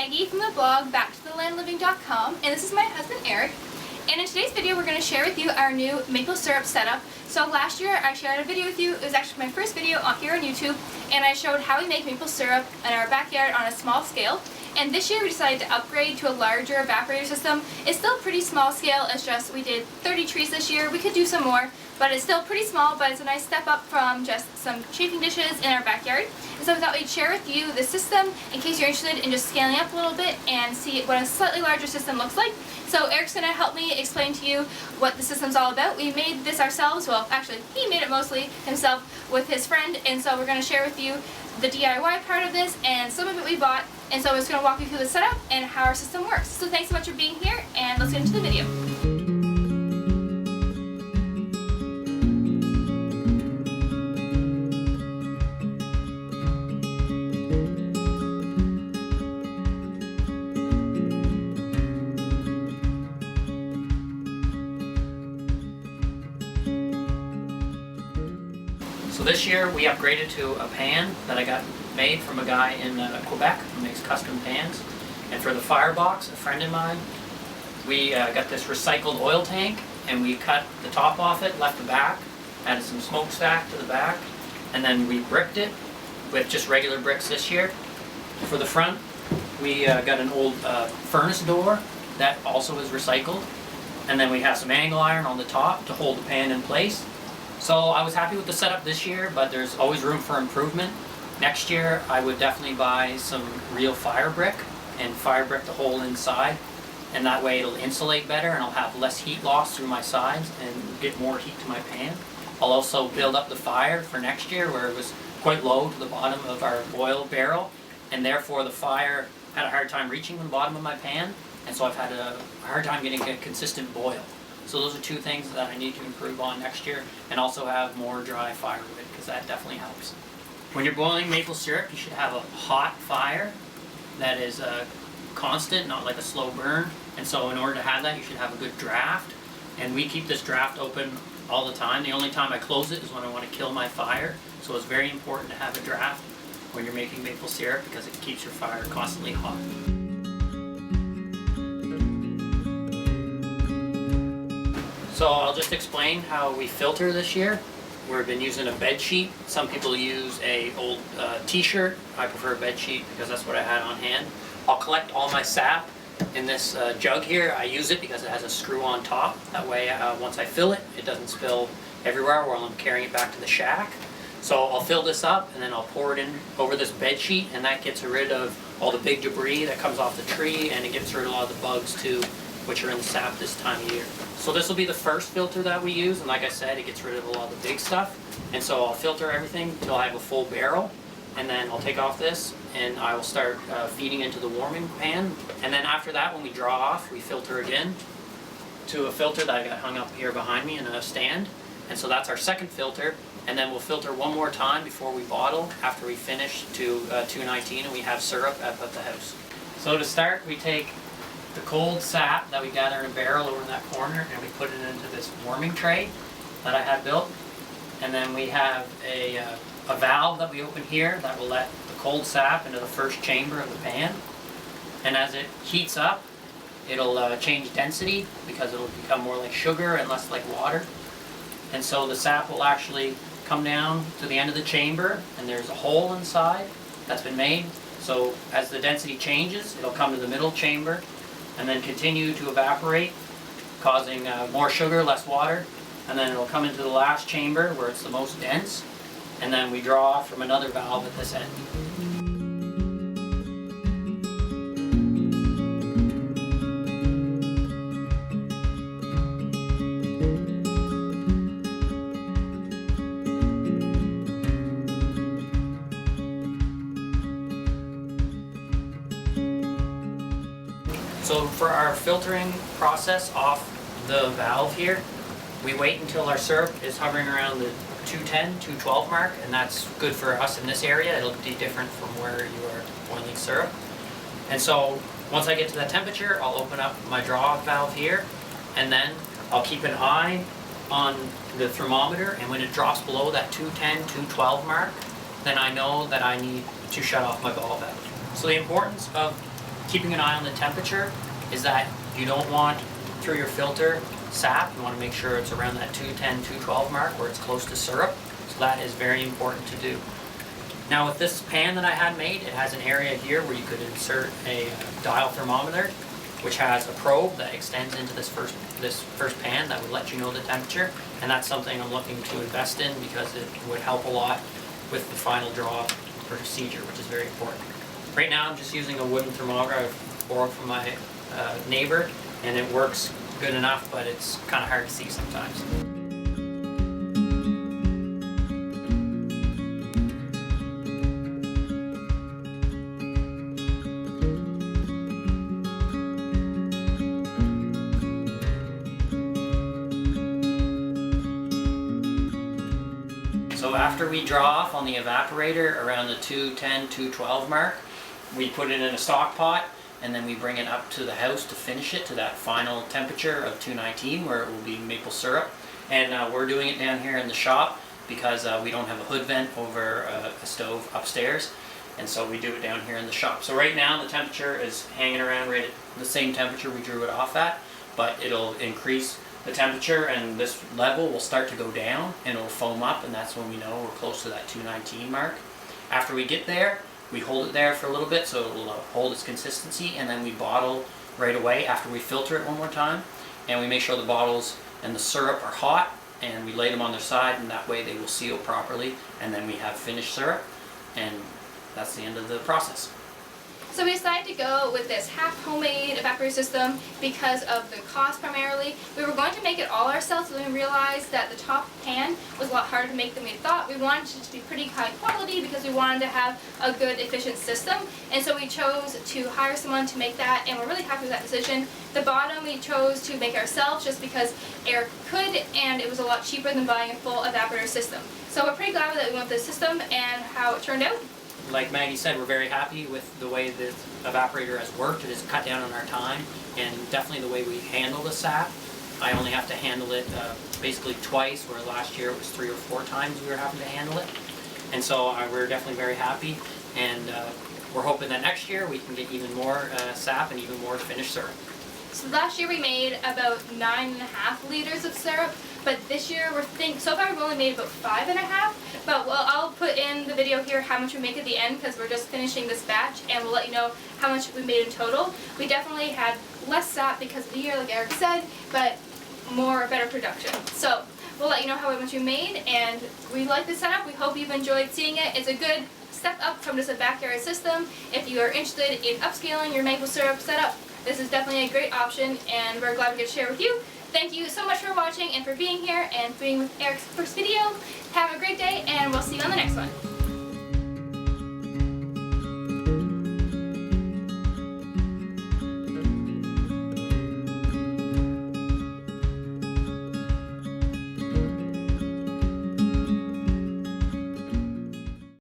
Maggie from the blog backtothelandliving.com, and this is my husband Eric. And in today's video we're going to share with you our new maple syrup setup. So last year I shared a video with you. It was actually my first video here on YouTube, and I showed how we make maple syrup in our backyard on a small scale. And this year we decided to upgrade to a larger evaporator system. It's still pretty small scale, it's just we did 30 trees this year. We could do some more, but it's still pretty small, but it's a nice step up from just some chafing dishes in our backyard. And so I thought we'd share with you the system in case you're interested in just scaling up a little bit and see what a slightly larger system looks like. So Eric's going to help me explain to you what the system's all about. We made this ourselves, well actually he made it mostly himself with his friend, and so we're going to share with you the DIY part of this and some of it we bought. And so I'm just going to walk you through the setup and how our system works. So thanks so much for being here, and let's get into the video. So this year we upgraded to a pan that I got made from a guy in Quebec who makes custom pans. And for the firebox, a friend of mine, we got this recycled oil tank, and we cut the top off it, left the back, added some smokestack to the back, and then we bricked it with just regular bricks this year. For the front, we got an old furnace door that also is recycled, and then we have some angle iron on the top to hold the pan in place. So I was happy with the setup this year, but there's always room for improvement. Next year I would definitely buy some real fire brick and fire brick the hole inside, and that way it'll insulate better and I'll have less heat loss through my sides and get more heat to my pan. I'll also build up the fire for next year where it was quite low to the bottom of our oil barrel, and therefore the fire had a hard time reaching the bottom of my pan, and so I've had a hard time getting a consistent boil. So those are two things that I need to improve on next year, and also have more dry firewood, because that definitely helps. When you're boiling maple syrup, you should have a hot fire that is constant, not like a slow burn. And so in order to have that, you should have a good draft. And we keep this draft open all the time. The only time I close it is when I want to kill my fire. So it's very important to have a draft when you're making maple syrup, because it keeps your fire constantly hot. So I'll just explain how we filter this year. We've been using a bed sheet. Some people use a old t-shirt. I prefer a bed sheet because that's what I had on hand. I'll collect all my sap in this jug here. I use it because it has a screw on top. That way once I fill it, it doesn't spill everywhere while I'm carrying it back to the shack. So I'll fill this up and then I'll pour it in over this bed sheet, and that gets rid of all the big debris that comes off the tree, and it gets rid of a lot of the bugs too, which are in the sap this time of year. So this will be the first filter that we use, and like I said, it gets rid of a lot of the big stuff. And so I'll filter everything until I have a full barrel, and then I'll take off this and I will start feeding into the warming pan. And then after that, when we draw off, we filter again to a filter that I got hung up here behind me in a stand. And so that's our second filter, and then we'll filter one more time before we bottle after we finish to 219 and we have syrup at the house. So to start, we take the cold sap that we gather in a barrel over in that corner, and we put it into this warming tray that I had built. And then we have a valve that we open here that will let the cold sap into the first chamber of the pan. And as it heats up, it'll change density because it'll become more like sugar and less like water. And so the sap will actually come down to the end of the chamber, and there's a hole inside that's been made. So as the density changes, it'll come to the middle chamber and then continue to evaporate, causing more sugar, less water, and then it'll come into the last chamber where it's the most dense, and then we draw off from another valve at this end. So for our filtering process off the valve here, we wait until our syrup is hovering around the 210, 212 mark, and that's good for us in this area. It'll be different from where you are boiling syrup. And so once I get to that temperature, I'll open up my draw valve here, and then I'll keep an eye on the thermometer, and when it drops below that 210, 212 mark, then I know that I need to shut off my ball valve. So the importance of keeping an eye on the temperature is that you don't want through your filter sap. You want to make sure it's around that 210, 212 mark where it's close to syrup. So that is very important to do. Now with this pan that I had made, it has an area here where you could insert a dial thermometer, which has a probe that extends into this first pan that would let you know the temperature, and that's something I'm looking to invest in because it would help a lot with the final draw procedure, which is very important. Right now I'm just using a wooden thermometer I've borrowed from my neighbor, and it works good enough, but it's kind of hard to see sometimes. So after we draw off on the evaporator around the 210, 212 mark, we put it in a stock pot, and then we bring it up to the house to finish it to that final temperature of 219 where it will be maple syrup. And we're doing it down here in the shop because we don't have a hood vent over a stove upstairs, and so we do it down here in the shop. So right now the temperature is hanging around right at the same temperature we drew it off at, but it'll increase the temperature and this level will start to go down and it'll foam up, and that's when we know we're close to that 219 mark. After we get there, we hold it there for a little bit so it will hold its consistency, and then we bottle right away after we filter it one more time, and we make sure the bottles and the syrup are hot, and we lay them on their side, and that way they will seal properly, and then we have finished syrup, and that's the end of the process. So we decided to go with this half homemade evaporator system because of the cost primarily. We were going to make it all ourselves, but we realized that the top pan was a lot harder to make than we thought. We wanted it to be pretty high quality because we wanted to have a good, efficient system, and so we chose to hire someone to make that, and we're really happy with that decision. The bottom we chose to make ourselves just because Eric could, and it was a lot cheaper than buying a full evaporator system. So we're pretty glad that we went with this system and how it turned out. Like Maggie said, we're very happy with the way the evaporator has worked. It has cut down on our time, and definitely the way we handle the sap. I only have to handle it basically twice, where last year it was 3 or 4 times we were having to handle it. And so we're definitely very happy, and we're hoping that next year we can get even more sap and even more finished syrup. So last year we made about 9.5 liters of syrup, but this year so far we've only made about 5.5. But I'll put in the video here how much we make at the end because we're just finishing this batch, and we'll let you know how much we made in total. We definitely had less sap because of the year, like Eric said, but better production. So we'll let you know how much we made, and we like the setup. We hope you've enjoyed seeing it. It's a good step up from just a backyard system. If you are interested in upscaling your maple syrup setup, this is definitely a great option, and we're glad we could share with you. Thank you so much for watching and for being here and being with Eric's first video. Have a great day, and we'll see you on the next one.